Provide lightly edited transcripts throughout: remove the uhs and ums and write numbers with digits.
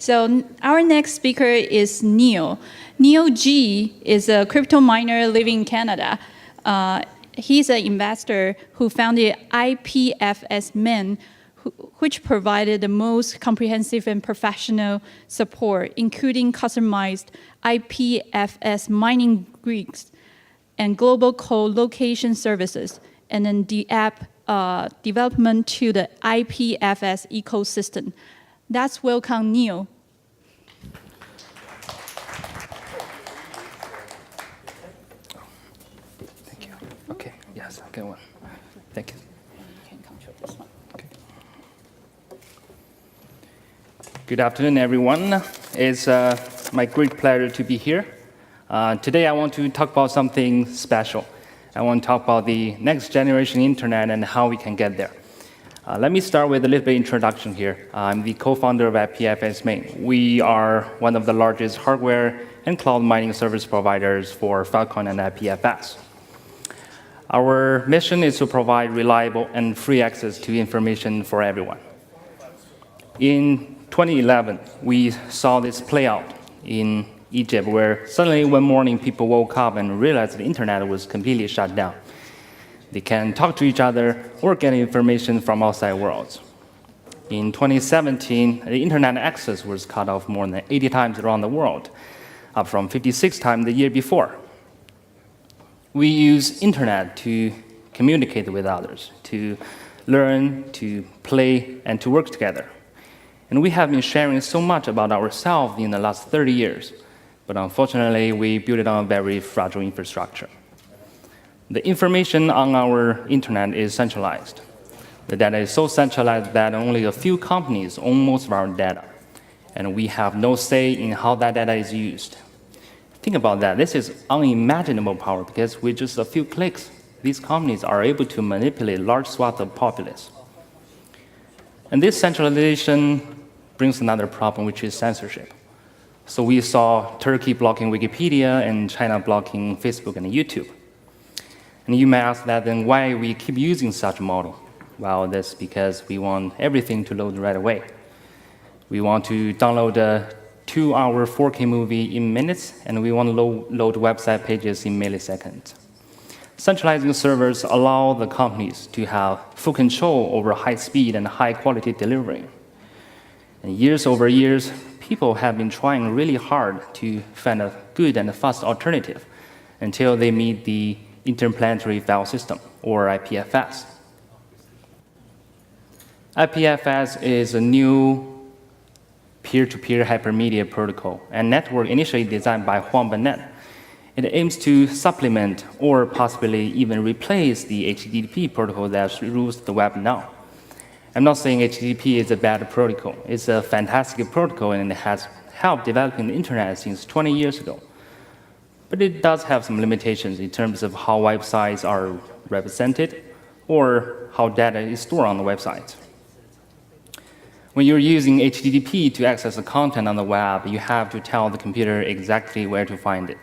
So our next speaker is Neil. Neil G is a crypto miner living in Canada. He's an investor who founded IPFSMain, which provided the most comprehensive and professional support, including customized IPFS mining rigs and global co-location services, and then the app development to the IPFS ecosystem. Let's welcome Neil. Thank you. Okay, yes, good one. Thank you. Okay. Good afternoon, everyone. It's my great pleasure to be here. Today, I want to talk about something special. I want to talk about the next generation internet and how we can get there. Let me start with a little bit of introduction here. I'm the co-founder of IPFSMain. We are one of the largest hardware and cloud mining service providers for Falcon and IPFS. Our mission is to provide reliable and free access to information for everyone. In 2011, we saw this play out in Egypt, where suddenly one morning people woke up and realized the internet was completely shut down. They can talk to each other or get information from outside worlds. In 2017, the internet access was cut off more than 80 times around the world, up from 56 times the year before. We use internet to communicate with others, to learn, to play, and to work together. And we have been sharing so much about ourselves in the last 30 years, but unfortunately, we built it on a very fragile infrastructure. The information on our internet is centralized. The data is so centralized that only a few companies own most of our data, and we have no say in how that data is used. Think about that. This is unimaginable power because with just a few clicks, these companies are able to manipulate large swaths of the populace. And this centralization brings another problem, which is censorship. So we saw Turkey blocking Wikipedia and China blocking Facebook and YouTube. And you may ask that, then why we keep using such a model? Well, that's because we want everything to load right away. We want to download a 2-hour 4K movie in minutes, and we want to load website pages in milliseconds. Centralizing servers allow the companies to have full control over high speed and high quality delivery. And years over years, people have been trying really hard to find a good and fast alternative until they meet the Interplanetary File System, or IPFS. IPFS is a new peer-to-peer hypermedia protocol and network initially designed by Juan Benet. It aims to supplement or possibly even replace the HTTP protocol that rules the web now. I'm not saying HTTP is a bad protocol. It's a fantastic protocol, and it has helped developing the internet since 20 years ago. But it does have some limitations in terms of how websites are represented or how data is stored on the website. When you're using HTTP to access the content on the web, you have to tell the computer exactly where to find it.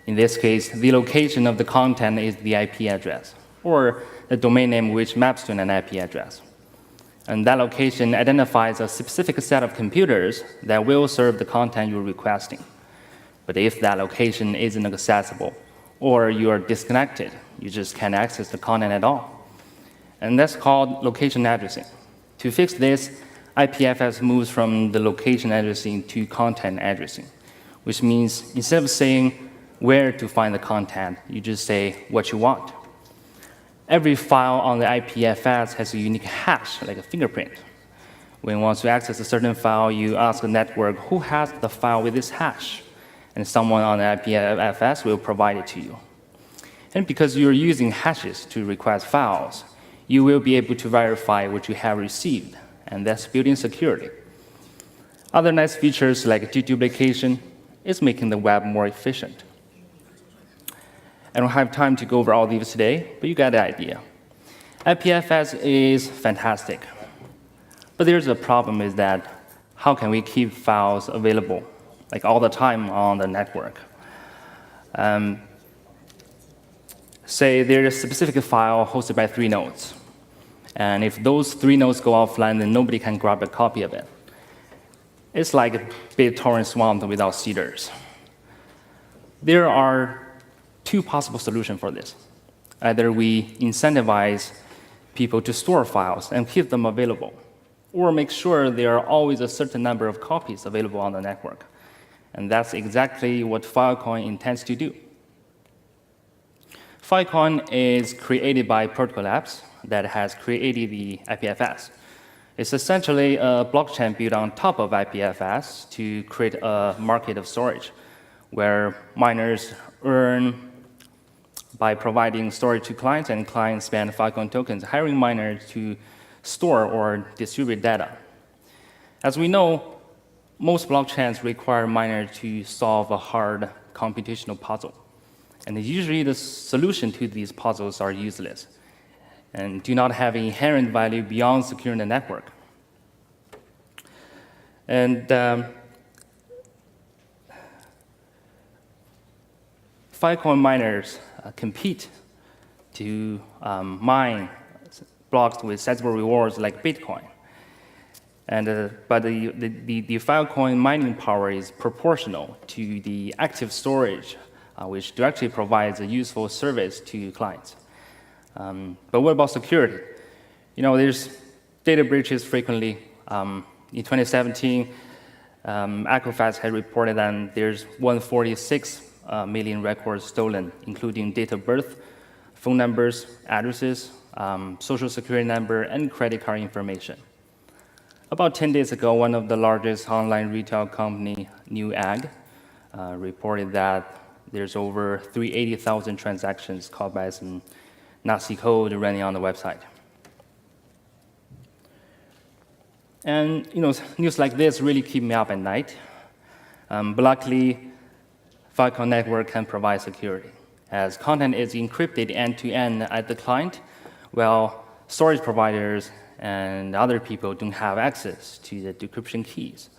In this case, the location of the content is the IP address, or the domain name which maps to an IP address. And that location identifies a specific set of computers that will serve the content you're requesting. But if that location isn't accessible, or you are disconnected, you just can't access the content at all. And that's called location addressing. To fix this, IPFS moves from the location addressing to content addressing, which means instead of saying where to find the content, you just say what you want. Every file on the IPFS has a unique hash, like a fingerprint. When you want to access a certain file, you ask the network who has the file with this hash, and someone on the IPFS will provide it to you. And because you're using hashes to request files, you will be able to verify what you have received, and that's built-in security. Other nice features like deduplication is making the web more efficient. I don't have time to go over all these today, but you got the idea. IPFS is fantastic, but there's a problem is that how can we keep files available like all the time on the network? Say there's a specific file hosted by 3 nodes. And if those 3 nodes go offline, then nobody can grab a copy of it. It's like a BitTorrent swamp without seeders. There are two possible solutions for this. Either we incentivize people to store files and keep them available, or make sure there are always a certain number of copies available on the network. And that's exactly what Filecoin intends to do. Filecoin is created by Protocol Labs that has created the IPFS. It's essentially a blockchain built on top of IPFS to create a market of storage where miners earn by providing storage to clients, and clients spend Filecoin tokens hiring miners to store or distribute data. As we know, most blockchains require miners to solve a hard computational puzzle. And usually the solution to these puzzles are useless and do not have inherent value beyond securing the network. And Filecoin miners compete to mine blocks with sizable rewards like Bitcoin. But the Filecoin mining power is proportional to the active storage, which directly provides a useful service to clients. But what about security? There's data breaches frequently. In 2017, IPFS had reported that there's 146 million records stolen, including date of birth, phone numbers, addresses, social security number, and credit card information. About 10 days ago, one of the largest online retail company, Newegg, reported that there's over 380,000 transactions caused by some Nazi code running on the website. And news like this really keep me up at night. But luckily, Filecoin network can provide security, as content is encrypted end-to-end at the client, while storage providers and other people don't have access to the decryption keys.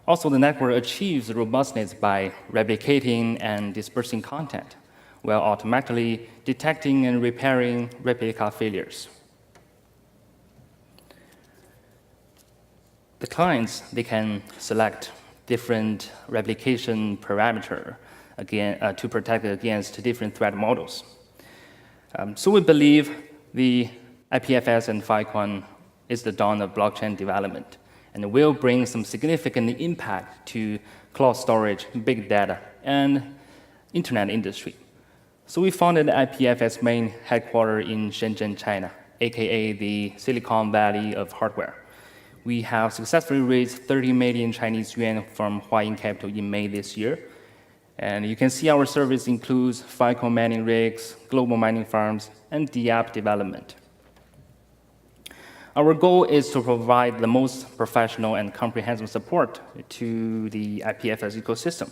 Also, the network achieves robustness by replicating and dispersing content, while automatically detecting and repairing replica failures. The clients, they can select different replication parameter to protect against different threat models. So we believe the IPFS and Filecoin is the dawn of blockchain development, and will bring some significant impact to cloud storage, big data, and internet industry. So we founded IPFSMain headquarters in Shenzhen, China, aka the Silicon Valley of hardware. We have successfully raised 30 million Chinese yuan from Huayin Capital in May this year. And you can see our service includes Filecoin mining rigs, global mining farms, and the app development. Our goal is to provide the most professional and comprehensive support to the IPFS ecosystem.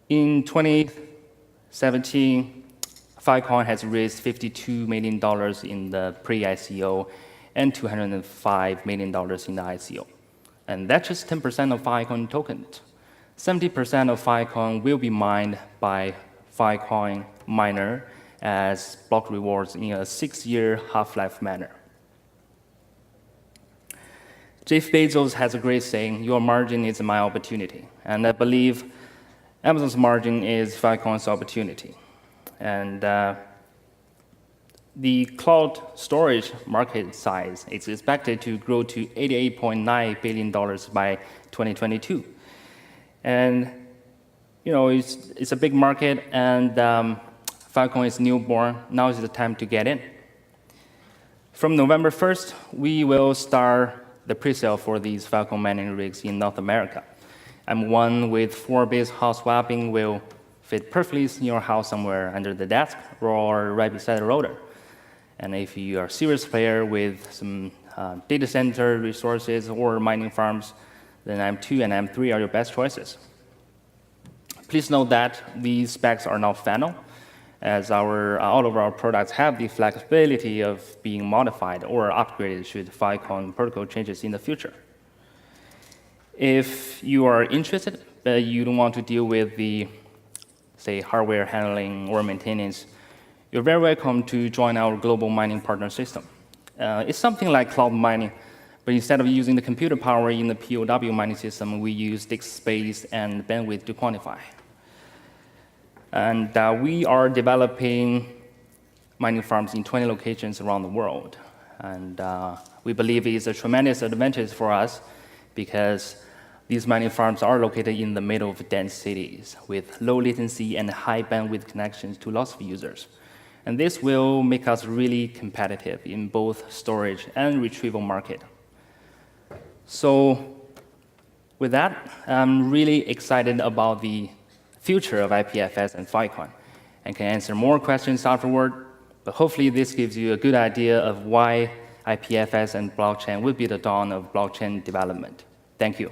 In 2017, Filecoin has raised $52 million in the pre-ICO and $205 million in the ICO. And that's just 10% of Filecoin tokens. 70% of Filecoin will be mined by Filecoin miner as block rewards in a 6-year half-life manner. Jeff Bezos has a great saying, "Your margin is my opportunity." And I believe Amazon's margin is Filecoin's opportunity. And the cloud storage market size is expected to grow to $88.9 billion by 2022. And it's a big market, and Filecoin is newborn. Now is the time to get in. From November 1st, we will start the pre-sale for these Filecoin mining rigs in North America. And one with 4-base hot swapping will fit perfectly in your house somewhere under the desk or right beside the router. And if you are a serious player with some data center resources or mining farms, then M2 and M3 are your best choices. Please note that these specs are not final, as all of our products have the flexibility of being modified or upgraded should Filecoin protocol changes in the future. If you are interested, but you don't want to deal with the, say, hardware handling or maintenance, you're very welcome to join our global mining partner system. It's something like cloud mining, But instead of using the computer power in the POW mining system, we use disk space and bandwidth to quantify. And we are developing mining farms in 20 locations around the world. And we believe it's a tremendous advantage for us because these mining farms are located in the middle of dense cities with low latency and high bandwidth connections to lots of users. And this will make us really competitive in both storage and retrieval market. So with that, I'm really excited about the future of IPFS and Filecoin and can answer more questions afterward. But hopefully this gives you a good idea of why IPFS and blockchain will be the dawn of blockchain development. Thank you.